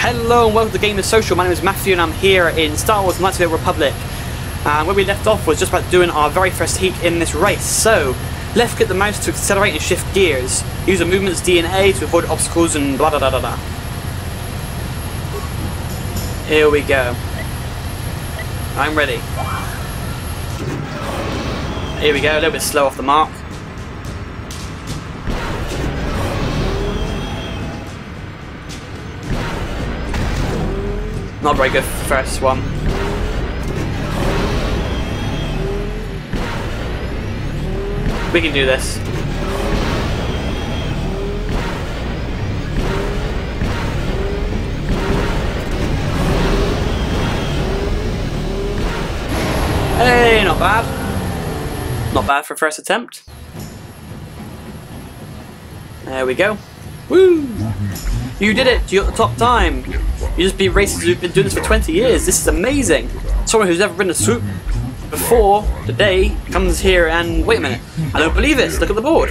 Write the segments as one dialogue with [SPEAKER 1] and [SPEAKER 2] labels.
[SPEAKER 1] Hello and welcome to Gamers Social. My name is Matthew and I'm here in Star Wars Knights of the Old Republic. And where we left off was just about doing our very first heat in this race. So, left click the mouse to accelerate and shift gears. Use the movements D and A to avoid obstacles and blah blah blah blah blah. Here we go. I'm ready. Here we go, a little bit slow off the mark. Not very good first one. We can do this. Hey, not bad. Not bad for first attempt. There we go. Woo! You did it! You got the top time! You just beat racers who've been doing this for 20 years. This is amazing! Someone who's never ridden a Swoop before today comes here and... Wait a minute. I don't believe this. Look at the board.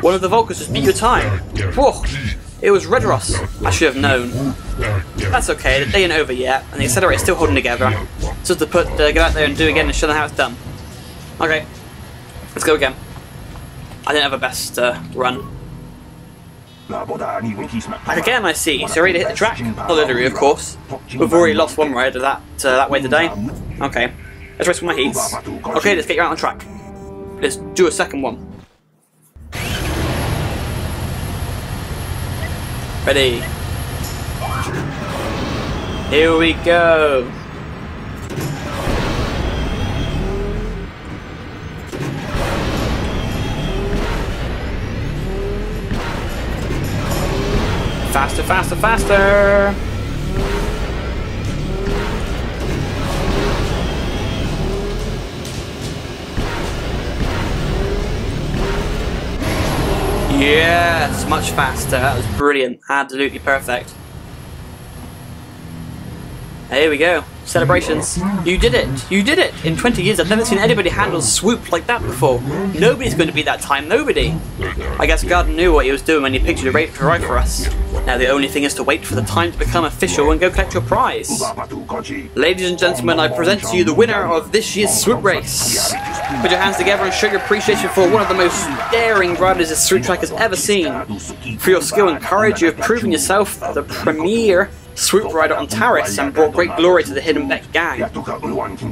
[SPEAKER 1] One of the Vulcans just beat your time. Whoa! It was Redros. I should have known. That's okay. The day ain't over yet, and the accelerator's still holding together. Just to get out there and do it again and show them how it's done. Okay. Let's go again. I didn't have a best run. Back again, I see. So ready to hit the track? Not literally, of course. We've already lost one rider that way today. Okay. Let's race for my heats. Okay, let's get you out on track. Let's do a second one. Ready. Here we go. Faster, faster, faster! Yes, much faster. That was brilliant. Absolutely perfect. Here we go. Celebrations. You did it! You did it! In 20 years I've never seen anybody handle Swoop like that before. Nobody's going to beat that time. Nobody! I guess God knew what he was doing when he picked you to ride for us. Now the only thing is to wait for the time to become official and go collect your prize. Ladies and gentlemen, I present to you the winner of this year's Swoop race. Put your hands together and show your appreciation for one of the most daring riders this Swoop track has ever seen. For your skill and courage, you have proven yourself the premier Swoop rider on Taris and brought great glory to the Hidden Beck gang.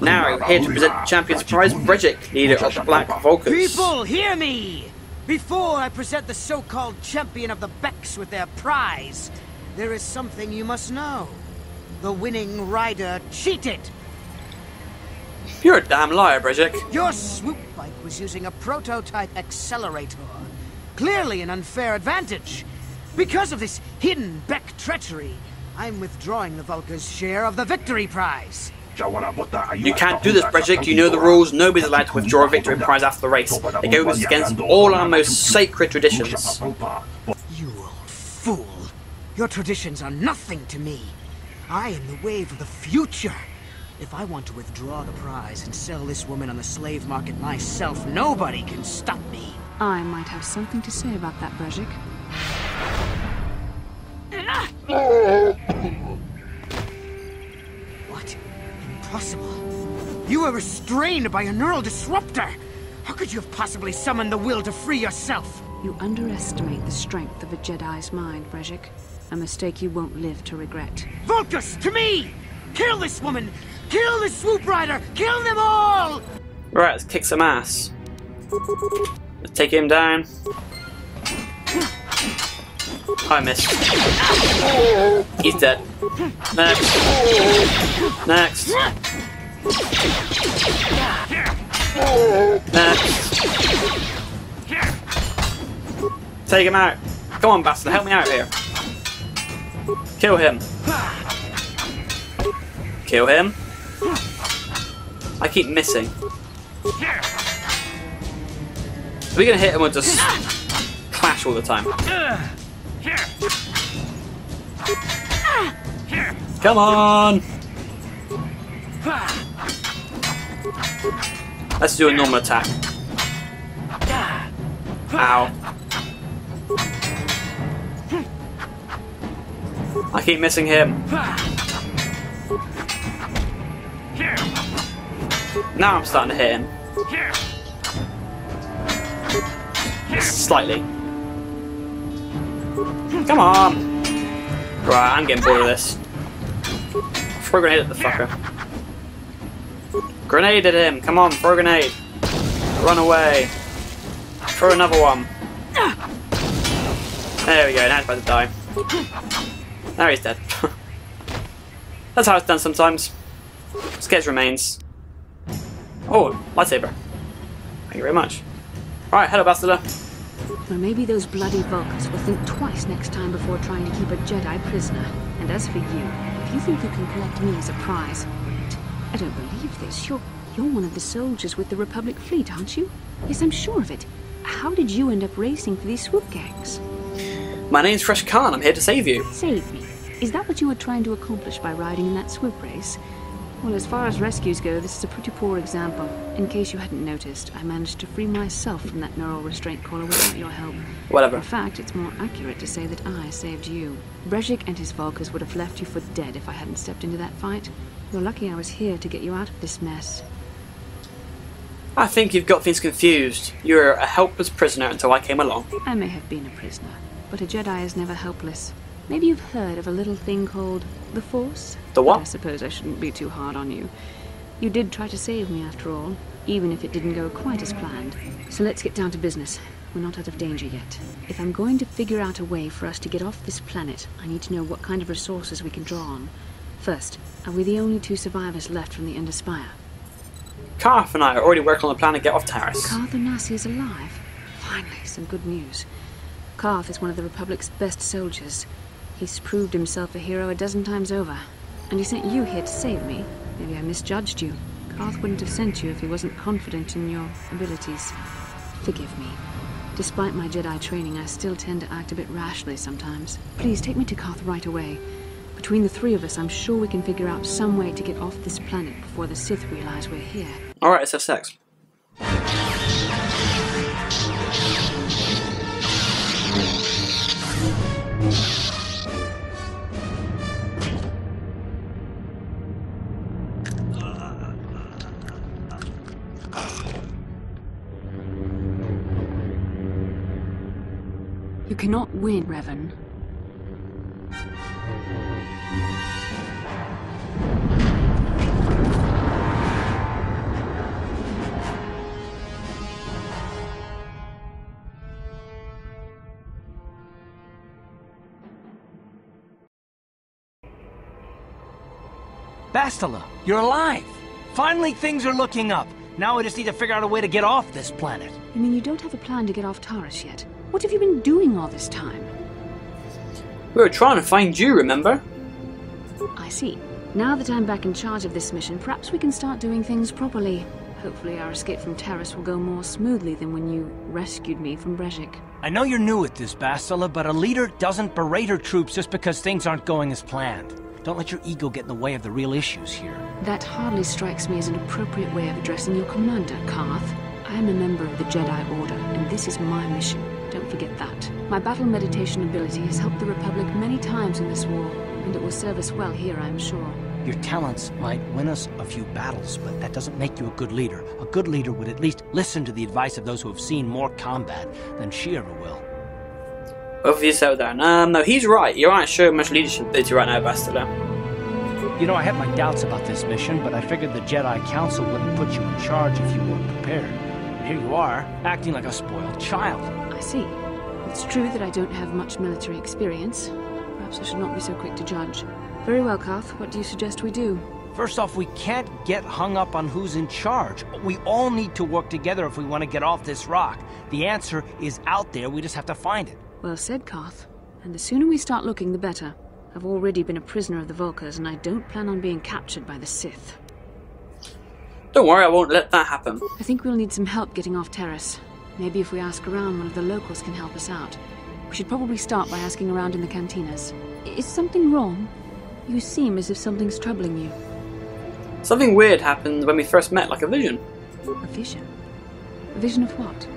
[SPEAKER 1] Now, here to present the champion's prize, Brejik, leader of the Black Vulcans.
[SPEAKER 2] People, hear me! Before I present the so-called champion of the Becks with their prize, there is something you must know. The winning rider cheated.
[SPEAKER 1] You're a damn liar, Brejik.
[SPEAKER 2] Your Swoop bike was using a prototype accelerator. Clearly an unfair advantage. Because of this hidden Beck treachery, I'm withdrawing the Vulca's share of the victory prize.
[SPEAKER 1] You can't do this, Brejik. You know the rules. Nobody's allowed to withdraw a victory prize after the race. It goes against all our most sacred traditions.
[SPEAKER 2] You old fool. Your traditions are nothing to me. I am the wave of the future. If I want to withdraw the prize and sell this woman on the slave market myself, nobody can stop me.
[SPEAKER 3] I might have something to say about that, Brejik.
[SPEAKER 2] What? Impossible. You were restrained by a neural disruptor. How could you have possibly summoned the will to free yourself?
[SPEAKER 3] You underestimate the strength of a Jedi's mind, Brejik. A mistake you won't live to regret.
[SPEAKER 2] Vulcus, to me! Kill this woman! Kill this Swoop rider! Kill them all!
[SPEAKER 1] Right, let's kick some ass. Let's take him down. I missed. He's dead. Next. Next. Next. Take him out. Come on, Bastila, help me out here. Kill him. Kill him. I keep missing. Are we gonna hit him or just clash all the time? Come on! Let's do a normal attack. Ow. I keep missing him. Now I'm starting to hit him. Slightly. Come on! Right, I'm getting bored of this. Throw a grenade at the fucker. Grenade at him! Come on, throw a grenade! Run away! Throw another one! There we go, now he's about to die. Now he's dead. That's how it's done sometimes. Scarce remains. Oh, lightsaber. Thank you very much. Alright, hello Bastila.
[SPEAKER 3] Well, maybe those bloody Vulcans will think twice next time before trying to keep a Jedi prisoner. And as for you, if you think you can collect me as a prize... Wait, I don't believe this. You're one of the soldiers with the Republic fleet, aren't you? Yes, I'm sure of it. How did you end up racing for these swoop gangs?
[SPEAKER 1] My name's Fresh Khan, I'm here to save you.
[SPEAKER 3] Save me? Is that what you were trying to accomplish by riding in that swoop race? Well, as far as rescues go, this is a pretty poor example. In case you hadn't noticed, I managed to free myself from that neural restraint collar without your help.
[SPEAKER 1] Whatever.
[SPEAKER 3] In fact, it's more accurate to say that I saved you. Brezhik and his Vulcans would have left you for dead if I hadn't stepped into that fight. You're lucky I was here to get you out of this mess.
[SPEAKER 1] I think you've got things confused. You were a helpless prisoner until I came along.
[SPEAKER 3] I may have been a prisoner, but a Jedi is never helpless. Maybe you've heard of a little thing called the Force?
[SPEAKER 1] The what?
[SPEAKER 3] But I suppose I shouldn't be too hard on you. You did try to save me after all, even if it didn't go quite as planned. So let's get down to business. We're not out of danger yet. If I'm going to figure out a way for us to get off this planet, I need to know what kind of resources we can draw on. First, are we the only two survivors left from the Ender Spire?
[SPEAKER 1] Karth and I are already working on a plan to get off Taris.
[SPEAKER 3] Karth Onasi is alive. Finally, some good news. Karth is one of the Republic's best soldiers. He's proved himself a hero a dozen times over. And he sent you here to save me. Maybe I misjudged you. Karth wouldn't have sent you if he wasn't confident in your abilities. Forgive me. Despite my Jedi training, I still tend to act a bit rashly sometimes. Please take me to Karth right away. Between the three of us, I'm sure we can figure out some way to get off this planet before the Sith realize we're here.
[SPEAKER 1] Alright, let's have sex.
[SPEAKER 3] You cannot win, Revan.
[SPEAKER 4] Bastila, you're alive! Finally things are looking up. Now we just need to figure out a way to get off this planet.
[SPEAKER 3] You mean you don't have a plan to get off Taris yet? What have you been doing all this time?
[SPEAKER 1] We were trying to find you, remember?
[SPEAKER 3] I see. Now that I'm back in charge of this mission, perhaps we can start doing things properly. Hopefully our escape from Taris will go more smoothly than when you rescued me from Brezhik.
[SPEAKER 4] I know you're new at this, Bastila, but a leader doesn't berate her troops just because things aren't going as planned. Don't let your ego get in the way of the real issues here.
[SPEAKER 3] That hardly strikes me as an appropriate way of addressing your commander, Karth. I am a member of the Jedi Order, and this is my mission. Don't forget that. My battle meditation ability has helped the Republic many times in this war, and it will serve us well here, I'm sure.
[SPEAKER 4] Your talents might win us a few battles, but that doesn't make you a good leader. A good leader would at least listen to the advice of those who have seen more combat than she ever will.
[SPEAKER 1] Both of you settle down. No, he's right. You aren't showing much leadership ability right now, Bastila.
[SPEAKER 4] You know, I had my doubts about this mission, but I figured the Jedi Council wouldn't put you in charge if you weren't prepared. Here you are, acting like a spoiled child.
[SPEAKER 3] I see. It's true that I don't have much military experience. Perhaps I should not be so quick to judge. Very well, Karth. What do you suggest we do?
[SPEAKER 4] First off, we can't get hung up on who's in charge. We all need to work together if we want to get off this rock. The answer is out there, we just have to find it.
[SPEAKER 3] Well said, Karth. And the sooner we start looking, the better. I've already been a prisoner of the Vulcans, and I don't plan on being captured by the Sith.
[SPEAKER 1] Don't worry, I won't let that happen.
[SPEAKER 3] I think we'll need some help getting off Taris. Maybe if we ask around, one of the locals can help us out. We should probably start by asking around in the cantinas. Is something wrong? You seem as if something's troubling you.
[SPEAKER 1] Something weird happened when we first met, like a vision.
[SPEAKER 3] A vision? A vision of what?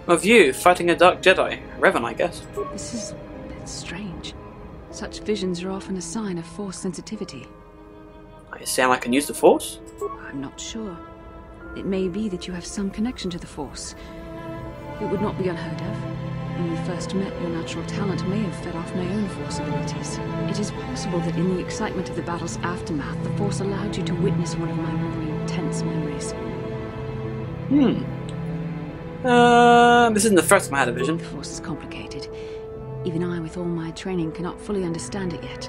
[SPEAKER 1] Of you fighting a dark Jedi. Revan, I guess.
[SPEAKER 3] It's strange. Such visions are often a sign of Force sensitivity.
[SPEAKER 1] Are you saying I can use the Force?
[SPEAKER 3] I'm not sure. It may be that you have some connection to the Force. It would not be unheard of. When we first met, your natural talent may have fed off my own Force abilities. It is possible that in the excitement of the battle's aftermath, the Force allowed you to witness one of my more intense memories.
[SPEAKER 1] This isn't the first time I had a vision.
[SPEAKER 3] The Force is complicated. Even I, with all my training, cannot fully understand it yet.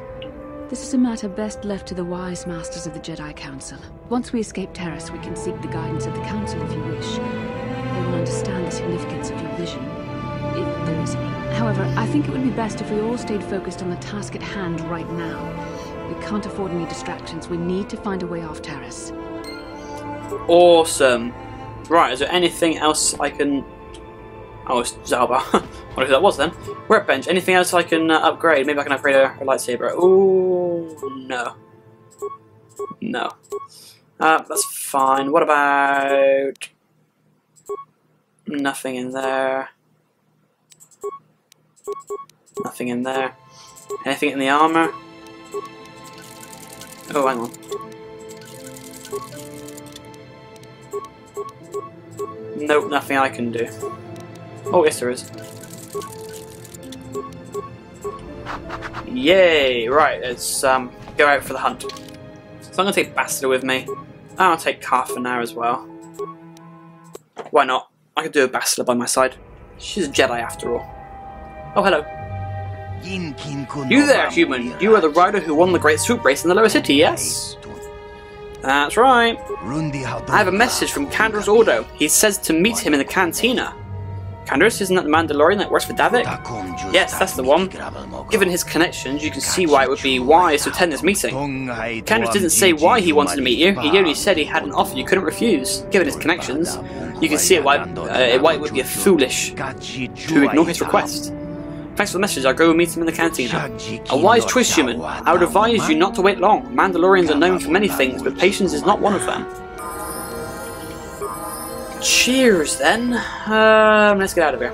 [SPEAKER 3] This is a matter best left to the wise masters of the Jedi Council. Once we escape Terrace, we can seek the guidance of the Council if you wish. They will understand the significance of your vision, if there is any. However, I think it would be best if we all stayed focused on the task at hand right now. We can't afford any distractions. We need to find a way off Terrace.
[SPEAKER 1] Awesome. Right, is there anything else I can... Oh, it's Zalba. I wonder who that was then. Workbench. Anything else I can upgrade? Maybe I can upgrade a lightsaber. Ooh, no. No. That's fine. What about... Nothing in there. Nothing in there. Anything in the armor? Oh, hang on. Nope, nothing I can do. Oh, yes there is. Yay! Right, let's go out for the hunt. So I'm going to take Bastila with me. I'll take Car for now as well. Why not? I could do a Bastila by my side. She's a Jedi after all. Oh, hello. You there, human. You are the rider who won the Great Swoop race in the Lower City, yes? That's right. I have a message from Canderous Ordo. He says to meet him in the cantina. Canderous, isn't that the Mandalorian that works for Davik? Yes, that's the one. Given his connections, you can see why it would be wise to attend this meeting. Canderous didn't say why he wanted to meet you. He only said he had an offer you couldn't refuse. Given his connections, you can see why it would be foolish to ignore his request. Thanks for the message. I'll go meet him in the cantina. A wise choice, human. I would advise you not to wait long. Mandalorians are known for many things, but patience is not one of them. Cheers, then. Let's get out of here.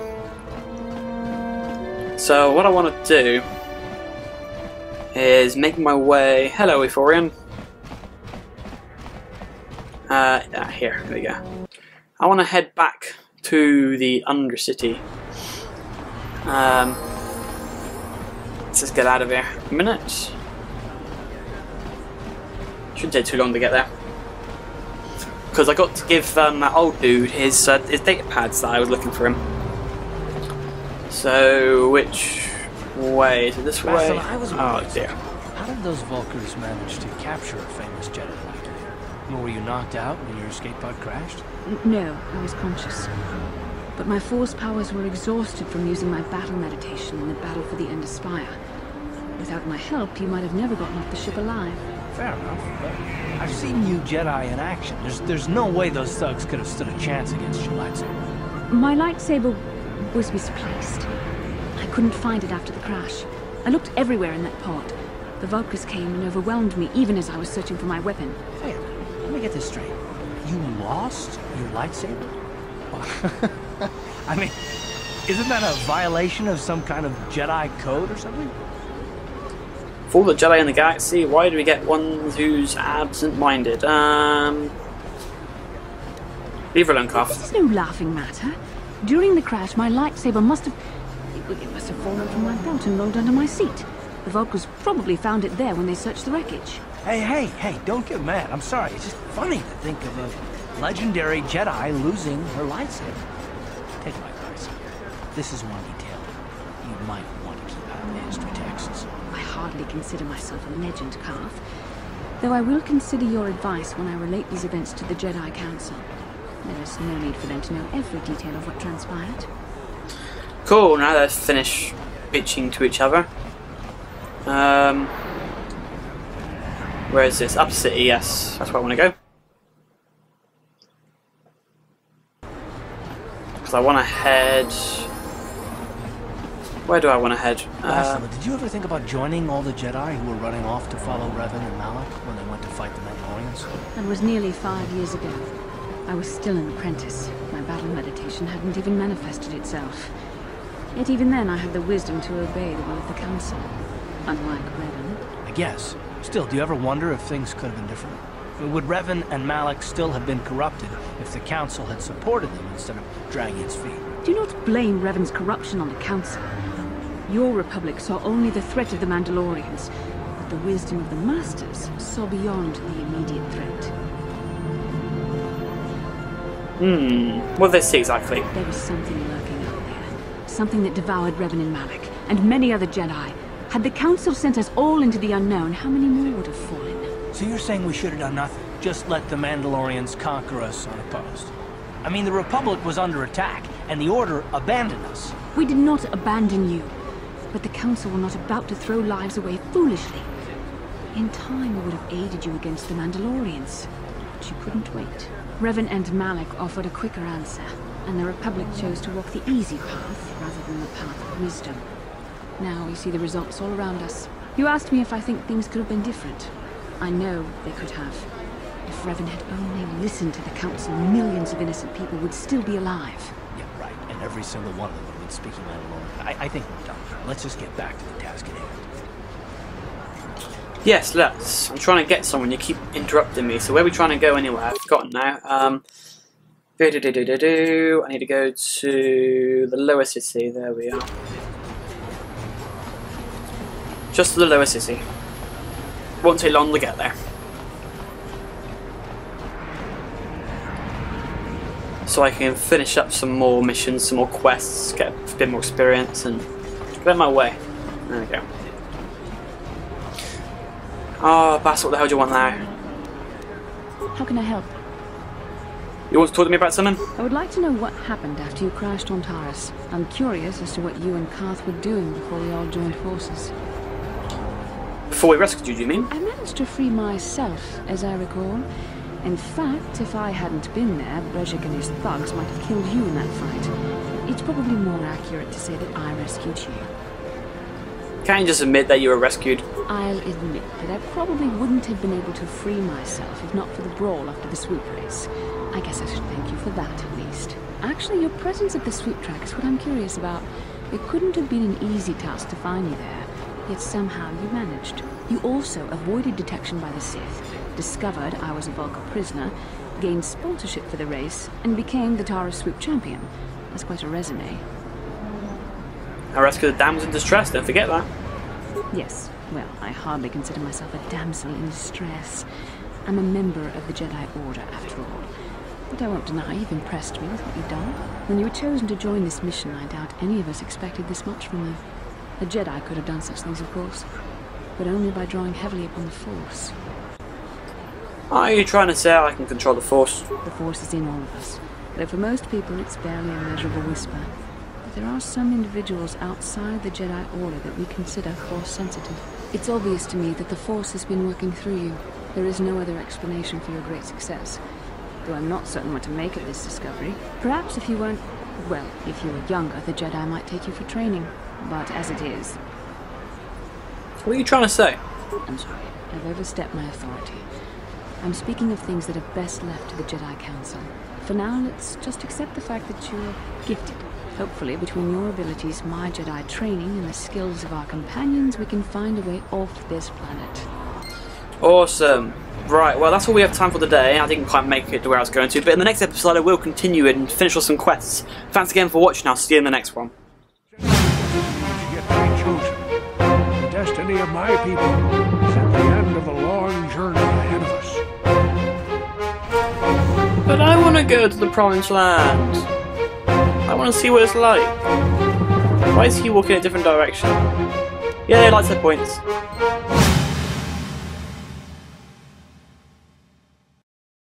[SPEAKER 1] So, what I want to do is make my way... Hello, Euphorian. Here we go. I want to head back to the Undercity. Let's just get out of here. A minute. Shouldn't take too long to get there. Because I got to give that old dude his data pads that I was looking for him. So, which way? Is it this way? Oh dear.
[SPEAKER 4] How did those Vulkars manage to capture a famous Jedi like you? Were you knocked out when your escape pod crashed?
[SPEAKER 3] No, I was conscious. But my Force powers were exhausted from using my battle meditation in the battle for the Ender Spire. Without my help, you might have never gotten off the ship alive.
[SPEAKER 4] Fair enough, but I've seen you Jedi in action. There's no way those thugs could have stood a chance against your lightsaber.
[SPEAKER 3] My lightsaber was misplaced. I couldn't find it after the crash. I looked everywhere in that pod. The Vulkars came and overwhelmed me even as I was searching for my weapon.
[SPEAKER 4] Wait a minute, let me get this straight. You lost your lightsaber? I mean, isn't that a violation of some kind of Jedi code or something?
[SPEAKER 1] For all the Jedi in the galaxy, why do we get ones who's absent-minded? Leave her alone, Carf.
[SPEAKER 3] This is no laughing matter. During the crash, my lightsaber must have fallen from my belt and rolled under my seat. The Vulkars probably found it there when they searched the wreckage.
[SPEAKER 4] Hey, don't get mad. I'm sorry. It's just funny to think of a legendary Jedi losing her lightsaber. Take my advice. This is one detail you might want to keep out of the history texts.
[SPEAKER 3] I hardly consider myself a legend, Calf. Though I will consider your advice when I relate these events to the Jedi Council. There is no need for them to know every detail of what transpired.
[SPEAKER 1] Cool, now let's finish bitching to each other. Where is this? Up City, yes. That's where I want to go. Because I want to head... Where do I want to head?
[SPEAKER 4] Bastila, did you ever think about joining all the Jedi who were running off to follow Revan and Malak when they went to fight the Mandalorians?
[SPEAKER 3] That was nearly 5 years ago. I was still an apprentice. My battle meditation hadn't even manifested itself. Yet even then I had the wisdom to obey the will of the Council. unlike Revan.
[SPEAKER 4] I guess. Still, do you ever wonder if things could have been different? Would Revan and Malak still have been corrupted if the Council had supported them instead of dragging its feet?
[SPEAKER 3] Do not blame Revan's corruption on the Council. Your Republic saw only the threat of the Mandalorians, but the wisdom of the Masters saw beyond the immediate threat.
[SPEAKER 1] What did they see exactly?
[SPEAKER 3] There was something lurking out there. Something that devoured Revan and Malak, and many other Jedi. Had the Council sent us all into the unknown, how many more would have fallen?
[SPEAKER 4] So you're saying we should have done nothing? Just let the Mandalorians conquer us unopposed? I mean, the Republic was under attack, and the Order abandoned us.
[SPEAKER 3] We did not abandon you, but the Council were not about to throw lives away foolishly. In time, we would have aided you against the Mandalorians, but you couldn't wait. Revan and Malak offered a quicker answer, and the Republic chose to walk the easy path rather than the path of wisdom. Now we see the results all around us. You asked me if I think things could have been different. I know they could have. If Revan had only listened to the Council, millions of innocent people would still be alive.
[SPEAKER 4] Yeah, right. And every single one of them would have been speaking Mandalorian. I think we're done. Let's just get back to the task at hand.
[SPEAKER 1] Yes, let's. I'm trying to get someone. You keep interrupting me. So where are we trying to go anyway? I've forgotten now. I need to go to the lower city. There we are. Just to the lower city. Won't take long to get there. So I can finish up some more missions, some more quests, get a bit more experience, and get my way. There we go. Oh, Bastila, what the hell do you want now?
[SPEAKER 3] How can I help?
[SPEAKER 1] You want to talk to me about something?
[SPEAKER 3] I would like to know what happened after you crashed on Taris. I'm curious as to what you and Koth were doing before we all joined forces.
[SPEAKER 1] Before we rescued you, do you mean?
[SPEAKER 3] I managed to free myself, as I recall. In fact, if I hadn't been there, Brejik and his thugs might have killed you in that fight. It's probably more accurate to say that I rescued you.
[SPEAKER 1] Can't you just admit that you were rescued?
[SPEAKER 3] I'll admit that I probably wouldn't have been able to free myself if not for the brawl after the Swoop race. I guess I should thank you for that, at least. Actually, your presence at the Swoop track is what I'm curious about. It couldn't have been an easy task to find you there, yet somehow you managed. You also avoided detection by the Sith, discovered I was a Vulcan prisoner, gained sponsorship for the race, and became the Taris Swoop champion. That's quite a resume.
[SPEAKER 1] I rescued a damsel in distress, don't forget that.
[SPEAKER 3] Yes, well, I hardly consider myself a damsel in distress. I'm a member of the Jedi Order, after all. But I won't deny you've impressed me with what you've done. When you were chosen to join this mission, I doubt any of us expected this much from you. A Jedi could have done such things, of course, but only by drawing heavily upon the Force.
[SPEAKER 1] Are you trying to say I can control the Force?
[SPEAKER 3] The Force is in all of us, though for most people it's barely a measurable whisper. But there are some individuals outside the Jedi Order that we consider Force-sensitive. It's obvious to me that the Force has been working through you. There is no other explanation for your great success. Though I'm not certain what to make of this discovery. Perhaps if you weren't... well, if you were younger, the Jedi might take you for training. But as it is...
[SPEAKER 1] What are you trying to say?
[SPEAKER 3] I'm sorry, I've overstepped my authority. I'm speaking of things that are best left to the Jedi Council. For now, let's just accept the fact that you're gifted. Hopefully, between your abilities, my Jedi training, and the skills of our companions, we can find a way off this planet.
[SPEAKER 1] Awesome. Right, well that's all we have time for today. I didn't quite make it to where I was going to, but in the next episode I will continue it and finish off some quests. Thanks again for watching, I'll see you in the next one.
[SPEAKER 5] Yet I chosen. The destiny of my people is at the end of a long journey ahead of us.
[SPEAKER 1] But I want to go to the Promised Land. I want to see what it's like. Why is he walking in a different direction? Yeah, he likes their points.